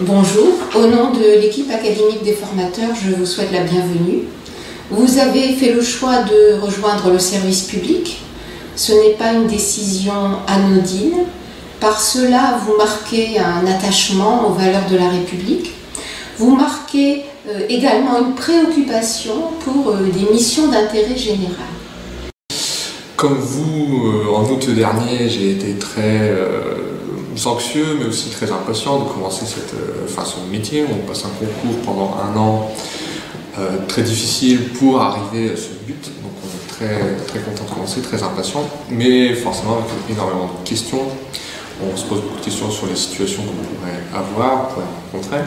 Bonjour, au nom de l'équipe académique des formateurs, je vous souhaite la bienvenue. Vous avez fait le choix de rejoindre le service public. Ce n'est pas une décision anodine. Par cela, vous marquez un attachement aux valeurs de la République. Vous marquez également une préoccupation pour des missions d'intérêt général. Comme vous, en août dernier, j'ai été très anxieux, mais aussi très impatient de commencer ce métier. On passe un concours pendant 1 an très difficile pour arriver à ce but. Donc on est très content de commencer, très impatient, mais forcément avec énormément de questions. On se pose beaucoup de questions sur les situations qu'on pourrait avoir, qu'on pourrait rencontrer.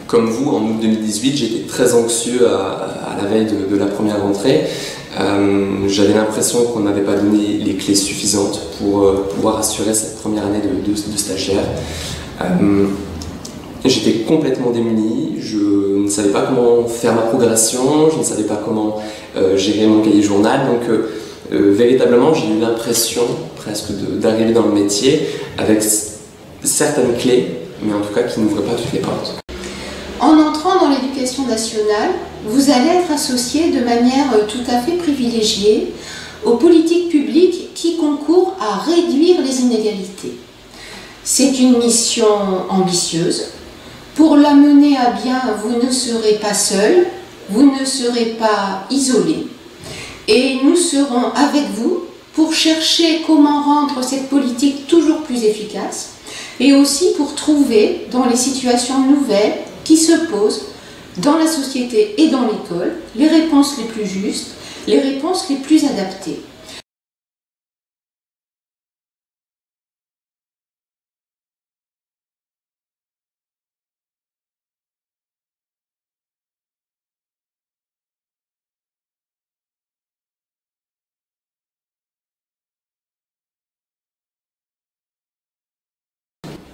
Comme vous, en août 2018, j'étais très anxieux à la veille de la première rentrée. J'avais l'impression qu'on n'avait pas donné les clés suffisantes pour pouvoir assurer cette première année de stagiaire. J'étais complètement démuni, je ne savais pas comment faire ma progression, je ne savais pas comment gérer mon cahier journal. Donc véritablement, j'ai eu l'impression presque d'arriver dans le métier avec certaines clés, mais en tout cas qui n'ouvraient pas toutes les portes. En entrant dans l'éducation nationale, vous allez être associé de manière tout à fait privilégiée aux politiques publiques qui concourent à réduire les inégalités. C'est une mission ambitieuse. Pour la mener à bien, vous ne serez pas seul, vous ne serez pas isolé. Et nous serons avec vous pour chercher comment rendre cette politique toujours plus efficace et aussi pour trouver dans les situations nouvelles qui se posent dans la société et dans l'école les réponses les plus justes, les réponses les plus adaptées.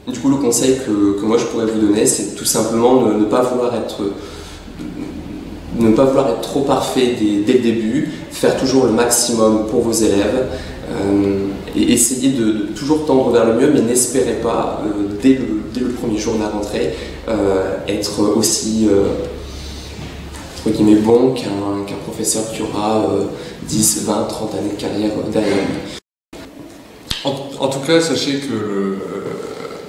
Du coup, le conseil que moi je pourrais vous donner, c'est tout simplement ne pas vouloir être trop parfait dès le début, faire toujours le maximum pour vos élèves et essayer de toujours tendre vers le mieux, mais n'espérez pas, dès le premier jour de la rentrée, être aussi entre guillemets bon qu'un professeur qui aura 10, 20, 30 années de carrière derrière lui. En tout cas, sachez que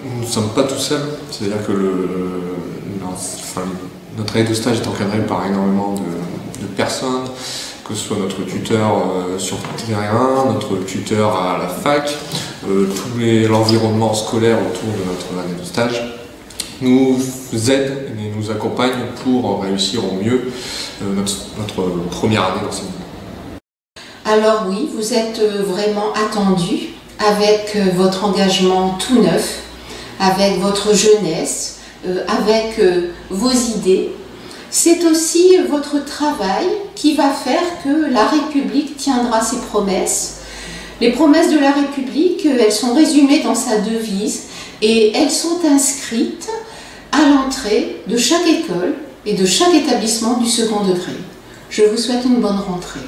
nous ne sommes pas tout seuls, c'est-à-dire que notre année de stage est encadrée par énormément de personnes, que ce soit notre tuteur sur le terrain, notre tuteur à la fac, tout l'environnement scolaire autour de notre année de stage nous aide et nous accompagne pour réussir au mieux notre première année d'enseignement. Alors oui, vous êtes vraiment attendu avec votre engagement tout neuf, avec votre jeunesse, avec vos idées. C'est aussi votre travail qui va faire que la République tiendra ses promesses. Les promesses de la République, elles sont résumées dans sa devise et elles sont inscrites à l'entrée de chaque école et de chaque établissement du second degré. Je vous souhaite une bonne rentrée.